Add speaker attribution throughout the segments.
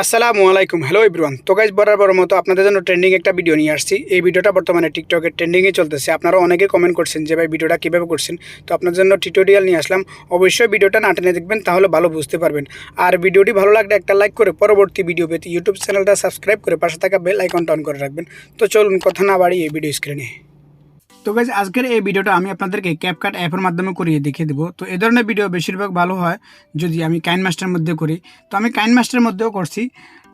Speaker 1: আসসালামু আলাইকুম, hello everyone. তো গাইজ বরাবর মতো আপনাদের জন্য ট্রেন্ডিং একটা ভিডিও নিয়ে আসছি। এই ভিডিওটা বর্তমানে টিকটকের ট্রেন্ডিংয়ে চলতেছে। আপনারা অনেকে কমেন্ট করছেন যে ভাই ভিডিওটা কীভাবে করছেন, তো আপনাদের জন্য টিউটোরিয়াল নিয়ে আসলাম। অবশ্যই ভিডিওটা না টেনে দেখবেন, তাহলে ভালো বুঝতে পারবেন। আর ভিডিওটি ভালো লাগলে একটা লাইক করে পরবর্তী ভিডিও পেতে ইউটিউব চ্যানেলটা সাবস্ক্রাইব করে পাশে থাকা বেল আইকনটা অন করে রাখবেন। তো চলুন কথা না বাড়িয়ে এই ভিডিও স্ক্রিনে। তো গাইজ আজকের এই ভিডিওটা আমি আপনাদেরকে ক্যাপকাট অ্যাপের মাধ্যমে করিয়ে দেখিয়ে দেবো। তো এই ধরনের ভিডিও বেশিরভাগ ভালো হয় যদি আমি কাইনমাস্টারের মধ্যে করি। তো আমি কাইনমাস্টারের মধ্যেও করছি।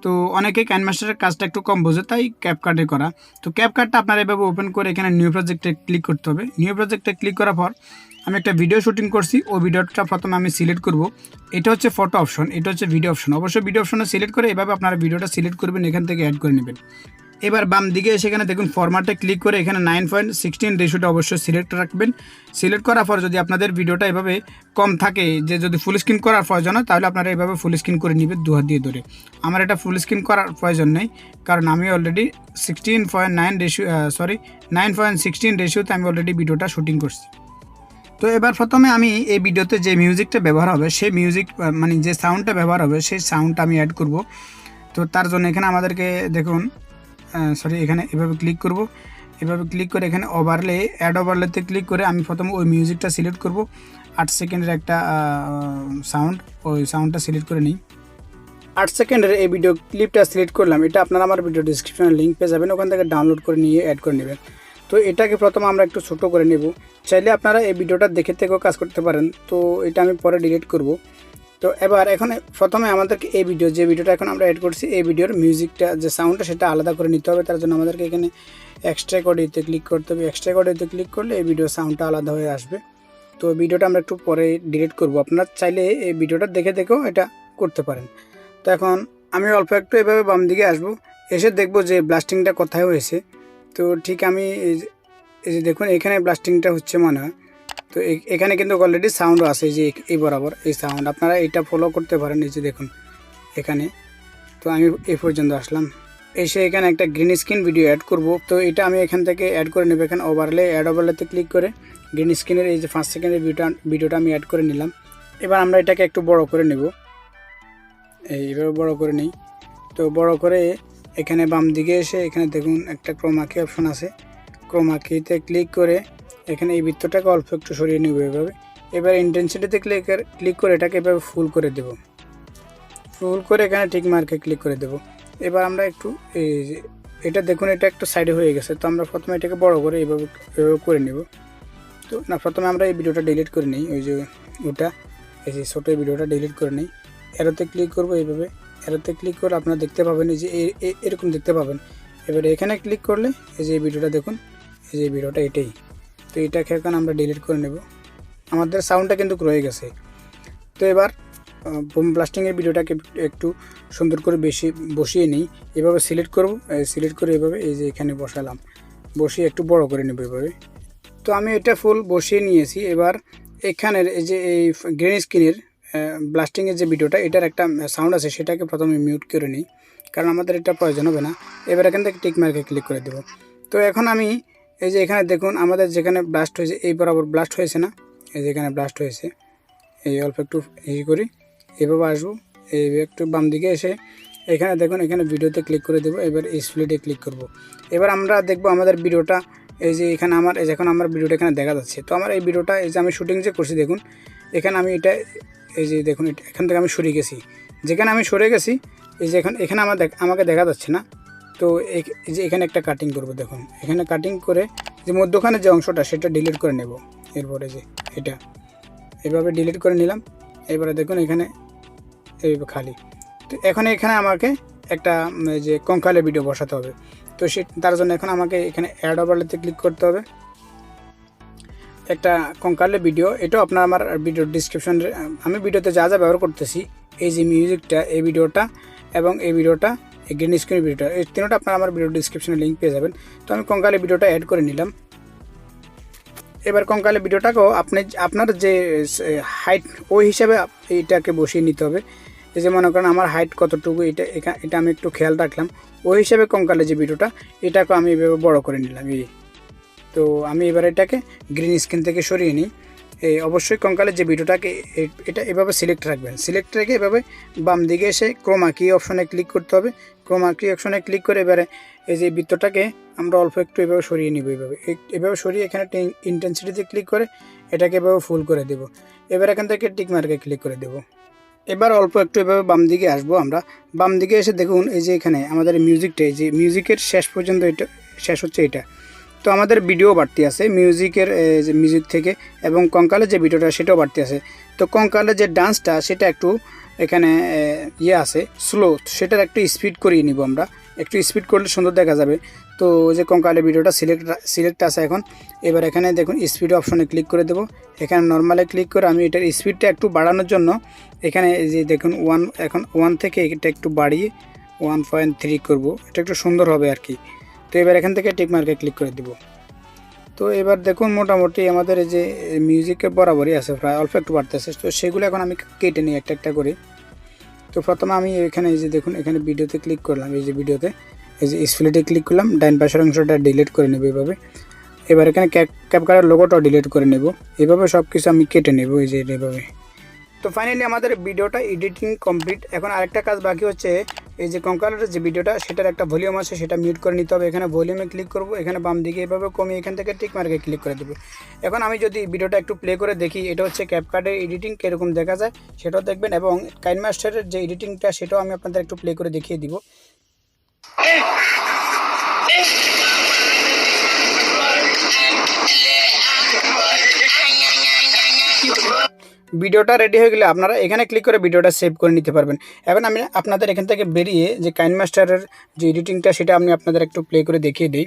Speaker 1: তো অনেকেই কাইনমাস্টারের কাজটা একটু কম বোঝে, তাই ক্যাপকাটে করা। তো ক্যাপকাটটা আপনারা এভাবে ওপেন করে এখানে নিউ প্রজেক্টে ক্লিক করতে হবে। নিউ প্রজেক্টে ক্লিক করার পর আমি একটা ভিডিও শুটিং করছি, ওই ভিডিওটা প্রথমে আমি সিলেক্ট করব। এটা হচ্ছে ফটো অপশন, এটা হচ্ছে ভিডিও অপশন। অবশ্যই ভিডিও অপশনে সিলেক্ট করে এভাবে আপনারা ভিডিওটা সিলেক্ট করবেন, এখান থেকে অ্যাড করে নেবেন। এবার বাম দিকে সেখানে দেখুন ফরম্যাটে ক্লিক করে এখানে 9:16 রেশিওটা অবশ্যই সিলেক্ট রাখবেন। সিলেক্ট করার পর যদি আপনাদের ভিডিওটা এভাবে কম থাকে, যে যদি ফুল স্ক্রিন করার প্রয়োজন হয়, তাহলে আপনারা এভাবে ফুল স্ক্রিন করে নেবেন দু হাত দিয়ে ধরে। আমার এটা ফুল স্ক্রিন করার প্রয়োজন নেই, কারণ আমি অলরেডি 9.16 রেশিওতে আমি অলরেডি ভিডিওটা শুটিং করছি। তো এবার প্রথমে আমি এই ভিডিওতে যে মিউজিকটা ব্যবহার হবে, সেই মিউজিক মানে যে সাউন্ডটা ব্যবহার হবে, সেই সাউন্ডটা আমি অ্যাড করব। তো তার জন্য এখানে আমাদেরকে দেখুন এখানে এভাবে ক্লিক করব। এভাবে ক্লিক করে এখানে ওভারলে, অ্যাড ওভারলেতে ক্লিক করে আমি প্রথমে ওই মিউজিকটা সিলেক্ট করব। 8 সেকেন্ডের একটা সাউন্ড, ওই সাউন্ডটা সিলেক্ট করে নিই। 8 সেকেন্ডের এই ভিডিও ক্লিপটা সিলেক্ট করলাম। এটা আপনারা আমার ভিডিও ডিসক্রিপশনে লিঙ্ক পেয়ে যাবেন, ওখান থেকে ডাউনলোড করে নিয়ে অ্যাড করে নেবেন। তো এটাকে প্রথমে আমরা একটু ছোটো করে নেব। চাইলে আপনারা এই ভিডিওটা দেখে থেকেও কাজ করতে পারেন। তো এটা আমি পরে ডিলিট করব। তো এবার এখন প্রথমে আমাদেরকে এই যে ভিডিওটা এখন আমরা অ্যাড করছি, এই ভিডিওর মিউজিকটা যে সাউন্ডটা সেটা আলাদা করে নিতে হবে। তার জন্য আমাদেরকে এখানে এক্সট্রাক্ট অডিওতে ক্লিক করতে হবে। এক্সট্রাক্ট অডিওতে ক্লিক করলে এই ভিডিওর সাউন্ডটা আলাদা হয়ে আসবে। তো ভিডিওটা আমরা একটু পরে ডিলিট করব। আপনারা চাইলে এই ভিডিওটা দেখে দেখেও এটা করতে পারেন। তো এখন আমি অল্প একটু এভাবে বাম দিকে আসবো, এসে দেখব যে ব্লাস্টিংটা কোথায় হয়েছে। তো ঠিক আমি এই যে দেখুন এখানে ব্লাস্টিংটা হচ্ছে মনে হয়। তো এখানে কিন্তু অলরেডি সাউন্ডও আছে, যে এই বরাবর এই সাউন্ড আপনারা এটা ফলো করতে পারেন। এই যে দেখুন এখানে। তো আমি এই পর্যন্ত আসলাম, এসে এখানে একটা গ্রিন স্ক্রিন ভিডিও অ্যাড করব। তো এটা আমি এখান থেকে অ্যাড করে নেব। এখানে ওভারলে, অ্যাড ওভারলেতে ক্লিক করে গ্রিন স্ক্রিনের এই যে 5 সেকেন্ডের ভিডিওটা আমি অ্যাড করে নিলাম। এবার আমরা এটাকে একটু বড় করে নেব, এইভাবে বড় করে নিই। তো বড় করে এখানে বাম দিকে এসে এখানে দেখুন একটা ক্রোমাকি অপশন আছে। ক্রোমাকিতে ক্লিক করে এখানে এই বৃত্তটাকে অল্প একটু সরিয়ে নেব এভাবে। এবার ইন্টেন্সিটিতে ক্লিক করে এটাকে এভাবে ফুল করে দেব। ফুল করে এখানে টিক মার্কে ক্লিক করে দেব। এবার আমরা একটু এই যে এটা দেখুন এটা একটু সাইডে হয়ে গেছে। তো আমরা প্রথমে এটাকে বড় করে এভাবে করে নেব। তো না, প্রথমে আমরা এই ভিডিওটা ডিলিট করে নিই। ওই যে ওটা এই যে ছোটো ভিডিওটা ডিলিট করে নিই। এরোতে ক্লিক করব এইভাবে। এরোতে ক্লিক করে আপনারা দেখতে পাবেন এই যে এরকম দেখতে পাবেন। এবারে এখানে ক্লিক করলে এই যে ভিডিওটা দেখুন, এই যে ভিডিওটা এটাই। তো এটাকে এখন আমরা ডিলিট করে নেব। আমাদের সাউন্ডটা কিন্তু রয়ে গেছে। তো এবার বোম ব্লাস্টিংয়ের ভিডিওটাকে একটু সুন্দর করে বসিয়ে নিই। এভাবে সিলেক্ট করব, সিলেক্ট করে এভাবে এই যে এখানে বসালাম, বসিয়ে একটু বড় করে নেব এভাবে। তো আমি এটা ফুল বসিয়ে নিয়েছি। এবার এখানের এই যে এই গ্রিন স্ক্রিনের ব্লাস্টিংয়ের যে ভিডিওটা, এটার একটা সাউন্ড আছে, সেটাকে প্রথমে মিউট করে নিই, কারণ আমাদের এটা প্রয়োজন হবে না। এবার এখান থেকে টিক মার্কে ক্লিক করে দেব। তো এখন আমি এই যে এখানে দেখুন আমাদের যেখানে ব্লাস্ট হয়েছে, এই বরাবর ব্লাস্ট হয়েছে না, এই যে এখানে ব্লাস্ট হয়েছে। এই অল্প একটু করি, এভাবে আসবো, এই একটু বাম দিকে এসে এখানে দেখুন এখানে ভিডিওতে ক্লিক করে দেবো। এবার এই স্প্লিটে ক্লিক করব। এবার আমরা দেখব আমাদের ভিডিওটা এই যে এখানে যখন আমার ভিডিওটা এখানে দেখা যাচ্ছে। তো আমার এই ভিডিওটা এই যে আমি শুটিং যে করছি দেখুন, এখানে আমি এটা এই যে দেখুন এখান থেকে আমি সরে গেছি। যেখানে আমি সরে গেছি এই যে এখানে আমাকে দেখা যাচ্ছে না। তো এই যে এখানে একটা কাটিং করব। দেখুন এখানে কাটিং করে যে মধ্যখানে যে অংশটা সেটা ডিলিট করে নেব। এরপরে যে এটা এভাবে ডিলিট করে নিলাম। এবারে দেখুন এখানে এই খালি। তো এখানে আমাকে একটা যে কঙ্কালের ভিডিও বসাতে হবে। তো তার জন্য এখন আমাকে এখানে অ্যাড ওভারলেতে ক্লিক করতে হবে। একটা কঙ্কালের ভিডিও, এটাও আপনার আমার ভিডিও ডিসক্রিপশনে আমি ভিডিওতে যা যা ব্যবহার করতেছি, এই যে মিউজিকটা, এই ভিডিওটা এবং এই ভিডিওটা, এই গ্রিন স্ক্রিন ভিডিওটা, এই তিনটা আপনারা আমার ভিডিও ডিসক্রিপশনে লিঙ্ক পেয়ে যাবেন। তো আমি কঙ্কালের ভিডিওটা অ্যাড করে নিলাম। এবার কঙ্কালের ভিডিওটাকেও আপনার যে হাইট ওই হিসাবে এইটাকে বসিয়ে নিতে হবে। এই যে মনে করেন আমার হাইট কতটুকু, এটা আমি একটু খেয়াল রাখলাম। ওই হিসাবে কঙ্কালের যে ভিডিওটা, এটাকেও আমি এভাবে বড় করে নিলাম। তো আমি এবার এটাকে গ্রিন স্ক্রিন থেকে সরিয়ে নিই। এই অবশ্যই কঙ্কালের যে ভিডিওটাকে এটা এভাবে সিলেক্ট রাখবেন, সিলেক্ট রেখে এভাবে বাম দিকে এসে ক্রোমা কি অপশনে ক্লিক করতে হবে। ক্রোমা কি অপশনে ক্লিক করে এবারে এই যে বৃত্তটাকে আমরা অল্প একটু এভাবে সরিয়ে নিব, এভাবে সরিয়ে এখানে ইন্টেন্সিটিতে ক্লিক করে এটাকে এভাবে ফুল করে দেব। এবার এখান থেকে টিক মার্কে ক্লিক করে দেব। এবার অল্প একটু এভাবে বাম দিকে আসবো আমরা। বাম দিকে এসে দেখুন এই যে এখানে আমাদের মিউজিকটা, এই যে মিউজিকের শেষ পর্যন্ত এটা শেষ হচ্ছে এটা। তো আমাদের ভিডিও বাড়তি আছে মিউজিকের যে মিউজিক থেকে, এবং কঙ্কালের যে ভিডিওটা সেটাও বাড়তি আছে। তো কঙ্কালের যে ডান্সটা সেটা একটু এখানে ইয়ে আছে স্লো, সেটার একটু স্পিড করিয়ে নিব আমরা, একটু স্পিড করলে সুন্দর দেখা যাবে। তো যে কঙ্কালের ভিডিওটা সিলেক্ট আছে এখন। এবার এখানে দেখুন স্পিড অপশনে ক্লিক করে দেব। এখানে নর্মালে ক্লিক করে আমি এটার স্পিডটা একটু বাড়ানোর জন্য এখানে এই যে দেখুন এখন 1 থেকে এটা একটু বাড়িয়ে 1.3 করব, এটা একটু সুন্দর হবে আর কি। তো এবার এখান থেকে টিক মার্কে ক্লিক করে দেব। তো এবার দেখুন মোটামুটি আমাদের এই যে মিউজিকের বরাবরই আছে, প্রায় অল্প একটু বাড়তেছে। তো সেগুলো এখন আমি কেটে নিই একটা একটা করে। তো প্রথমে আমি এখানে এই যে দেখুন এখানে ভিডিওতে ক্লিক করলাম, এই যে ভিডিওতে এই যে স্প্লিটে ক্লিক করলাম, ডান পাশের অংশটা ডিলিট করে নেব এভাবে। এবার এখানে ক্যাপকাটের লোগোটাও ডিলিট করে নেব। এভাবে সব কিছু আমি কেটে নেব এই যে এভাবে। তো ফাইনালি আমাদের ভিডিওটা এডিটিং কমপ্লিট। এখন আরেকটা কাজ বাকি হচ্ছে, এই যে কঙ্কালের যে ভিডিওটা সেটার একটা ভলিউম আছে, সেটা মিউট করে নিতে হবে। এখানে ভলিউমে ক্লিক করব, এখানে বাম দিকে এভাবে কমিয়ে এখান থেকে টিক মার্কে ক্লিক করে দেবো। এখন আমি যদি ভিডিওটা একটু প্লে করে দেখি, এটা হচ্ছে ক্যাপকাটের এডিটিং কীরকম দেখা যায় সেটাও দেখবেন, এবং কাইনমাস্টারের যে এডিটিংটা সেটাও আমি আপনাদের একটু প্লে করে দেখিয়ে দিব। ভিডিওটা রেডি হয়ে গেলে আপনারা এখানে ক্লিক করে ভিডিওটা সেভ করে নিতে পারবেন। এখন আমি আপনাদের এখান থেকে বেরিয়ে যে কাইনমাস্টারের যে এডিটিংটা সেটা আমি আপনাদের একটু প্লে করে দেখিয়ে দিই।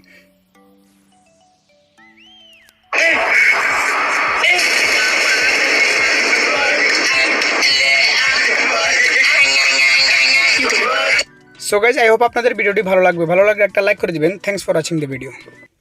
Speaker 1: সো গাইজ, আই হোপ আপনাদের ভিডিওটি ভালো লাগবে। ভালো লাগলে একটা লাইক করে দিবেন। Thanks for watching the video.